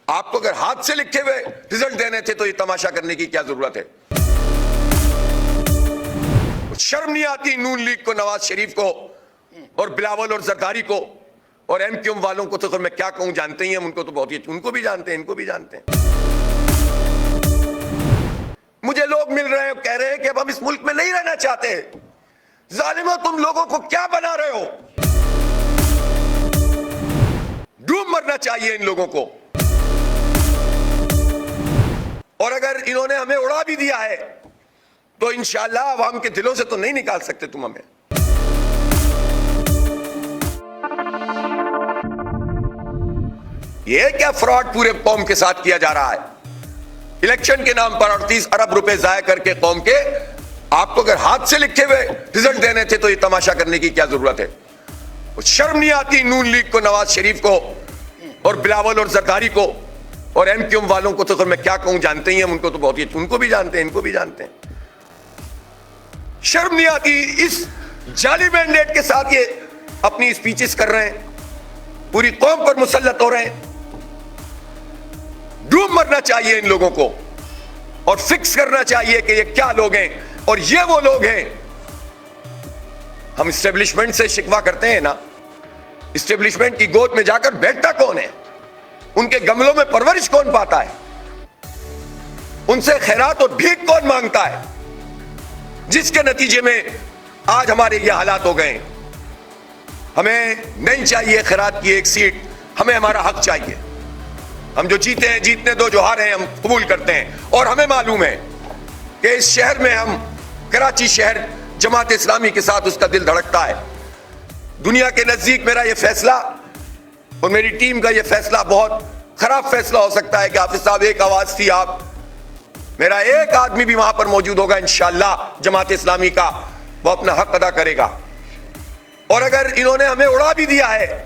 آپ کو اگر ہاتھ سے لکھے ہوئے رزلٹ دینے تھے تو یہ تماشا کرنے کی کیا ضرورت ہے؟ شرم نہیں آتی نون لیگ کو، نواز شریف کو اور بلاول اور زرداری کو اور ایم کیو ایم والوں کو؟ تو میں کیا کہوں، جانتے ہی ہم ان کو تو بہت ہی، ان کو بھی جانتے ہیں، ان کو بھی جانتے ہیں۔ مجھے لوگ مل رہے ہیں کہہ رہے ہیں کہ اب ہم اس ملک میں نہیں رہنا چاہتے۔ ظالموں، تم لوگوں کو کیا بنا رہے ہو؟ ڈوب مرنا چاہیے ان لوگوں کو۔ اور اگر انہوں نے ہمیں اڑا بھی دیا ہے تو انشاءاللہ عوام کے دلوں سے تو نہیں نکال سکتے تم ہمیں۔ یہ کیا فراڈ پورے قوم کے ساتھ کیا جا رہا ہے؟ الیکشن کے نام پر 38 ارب روپے ضائع کر کے قوم کے، آپ کو اگر ہاتھ سے لکھے ہوئے رزلٹ دینے تھے تو یہ تماشا کرنے کی کیا ضرورت ہے؟ شرم نہیں آتی نون لیگ کو، نواز شریف کو اور بلاول اور زرداری کو اور ایم کیو ایم والوں کو؟ تو میں کیا کہوں، جانتے ہی ہم ان کو تو بہت ہی، ان کو بھی جانتے ہیں، ان کو بھی جانتے ہیں۔ شرم نہیں آتی؟ اس جعلی مینڈیٹ کے ساتھ یہ اپنی اسپیچز کر رہے ہیں، پوری قوم پر مسلط ہو رہے ہیں۔ ڈوب مرنا چاہیے ان لوگوں کو اور فکس کرنا چاہیے کہ یہ کیا لوگ ہیں اور یہ وہ لوگ ہیں۔ ہم اسٹیبلشمنٹ سے شکوہ کرتے ہیں نا، اسٹیبلشمنٹ کی گود میں جا کر بیٹھتا کون ہے؟ ان کے گملوں میں پرورش کون پاتا ہے؟ ان سے خیرات اور بھیک کون مانگتا ہے؟ جس کے نتیجے میں آج ہمارے یہ حالات ہو گئے۔ ہمیں نہیں چاہیے خیرات کی ایک سیٹ، ہمیں ہمارا حق چاہیے۔ ہم جو جیتے ہیں، جیتنے دو، جو ہارے ہیں ہم قبول کرتے ہیں، اور ہمیں معلوم ہے کہ اس شہر میں ہم، کراچی شہر، جماعت اسلامی کے ساتھ اس کا دل دھڑکتا ہے۔ دنیا کے نزدیک میرا یہ فیصلہ اور میری ٹیم کا یہ فیصلہ بہت خراب فیصلہ ہو سکتا ہے کہ حافظ صاحب ایک آواز تھی آپ، میرا ایک آدمی بھی وہاں پر موجود ہوگا انشاءاللہ جماعت اسلامی کا، وہ اپنا حق ادا کرے گا۔ اور اگر انہوں نے ہمیں اڑا بھی دیا ہے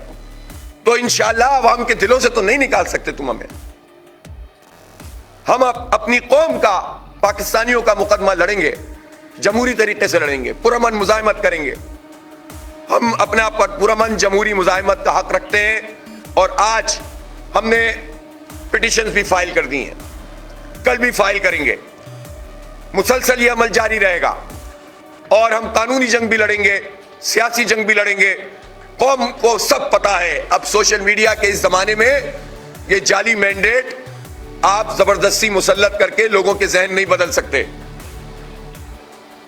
تو انشاءاللہ عوام کے دلوں سے تو نہیں نکال سکتے تم ہمیں۔ ہم اپنی قوم کا، پاکستانیوں کا مقدمہ لڑیں گے، جمہوری طریقے سے لڑیں گے، پرامن مزاحمت کریں گے۔ ہم اپنے آپ پر پرامن جمہوری مزاحمت کا حق رکھتے ہیں، اور آج ہم نے پٹیشنز بھی فائل کر دی ہیں، کل بھی فائل کریں گے۔ مسلسل یہ عمل جاری رہے گا، اور ہم قانونی جنگ بھی لڑیں گے، سیاسی جنگ بھی لڑیں گے۔ قوم کو سب پتا ہے، اب سوشل میڈیا کے اس زمانے میں یہ جعلی مینڈیٹ آپ زبردستی مسلط کر کے لوگوں کے ذہن نہیں بدل سکتے۔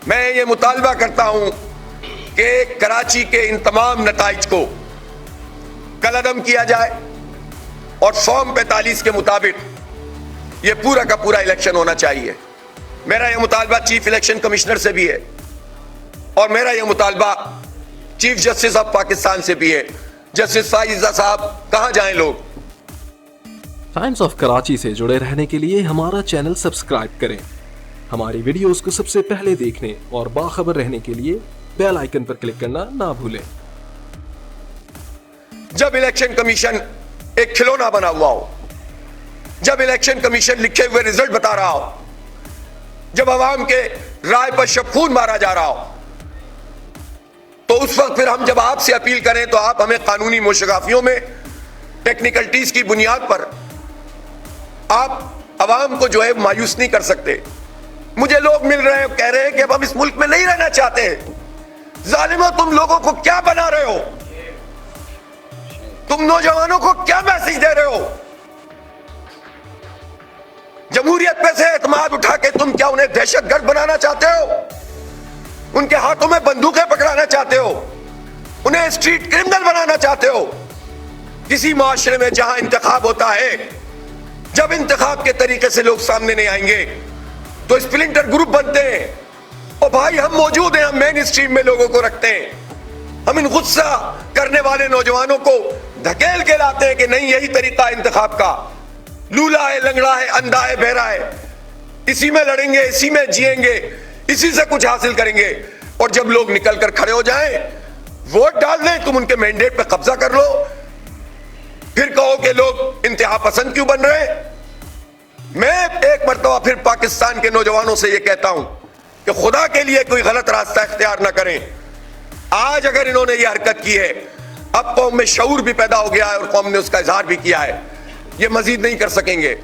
میں یہ مطالبہ کرتا ہوں کہ کراچی کے ان تمام نتائج کو کل عدم کیا جائے، اور فارم 45 کے مطابق یہ پورا کا پورا الیکشن ہونا چاہیے۔ میرا یہ مطالبہ چیف الیکشن کمشنر سے بھی ہے، اور میرا یہ مطالبہ چیف جسٹس آف پاکستان سے بھی ہے۔ جسٹس فائزہ صاحب، کہاں جائیں لوگ؟ ٹائمز آف کراچی سے جڑے رہنے کے لیے ہمارا چینل سبسکرائب کریں، ہماری ویڈیوز کو سب سے پہلے دیکھنے اور باخبر رہنے کے لیے بیل آئیکن پر کلک کرنا نہ بھولیں۔ جب الیکشن کمیشن ایک کھلونا بنا ہوا ہو، جب الیکشن کمیشن لکھے ہوئے رزلٹ بتا رہا ہو، جب عوام کے رائے پر شب خون مارا جا رہا ہو، تو اس وقت پھر ہم جب آپ سے اپیل کریں تو آپ ہمیں قانونی موشگافیوں میں ٹیکنیکلٹیز کی بنیاد پر آپ عوام کو جو ہے مایوس نہیں کر سکتے۔ مجھے لوگ مل رہے ہیں کہہ رہے ہیں کہ اب ہم اس ملک میں نہیں رہنا چاہتے۔ ظالموں، تم لوگوں کو کیا بنا رہے ہو؟ تم نوجوانوں کو کیا میسج دے رہے ہو؟ جمہوریت پہ سے اعتماد اٹھا کے تم کیا انہیں دہشت گرد بنانا چاہتے ہو؟ ان کے ہاتھوں میں بندوقیں پکڑانا چاہتے ہو؟ انہیں اسٹریٹ کرمنل بنانا چاہتے ہو؟ کسی معاشرے میں جہاں انتخاب ہوتا ہے، جب انتخاب کے طریقے سے لوگ سامنے نہیں آئیں گے تو اسپلنٹر گروپ بنتے ہیں۔ اور بھائی، ہم موجود ہیں، ہم مین اسٹریم میں لوگوں کو رکھتے ہیں، ہم ان غصہ کرنے والے نوجوانوں کو دھکیل کے لاتے ہیں کہ نہیں، یہی طریقہ انتخاب کا، لولا ہے، لنگڑا ہے، اندھا ہے، بہرا ہے، اسی میں لڑیں گے، اسی میں جیئیں گے، اسی سے کچھ حاصل کریں گے۔ اور جب لوگ نکل کر کھڑے ہو جائیں، ووٹ ڈال دیں، تم ان کے مینڈیٹ پہ قبضہ کر لو، پھر کہو کہ لوگ انتہا پسند کیوں بن رہے ہیں۔ میں ایک مرتبہ پھر پاکستان کے نوجوانوں سے یہ کہتا ہوں کہ خدا کے لیے کوئی غلط راستہ اختیار نہ کریں۔ آج اگر انہوں نے یہ حرکت کی ہے، اب قوم میں شعور بھی پیدا ہو گیا ہے اور قوم نے اس کا اظہار بھی کیا ہے۔ یہ مزید نہیں کر سکیں گے.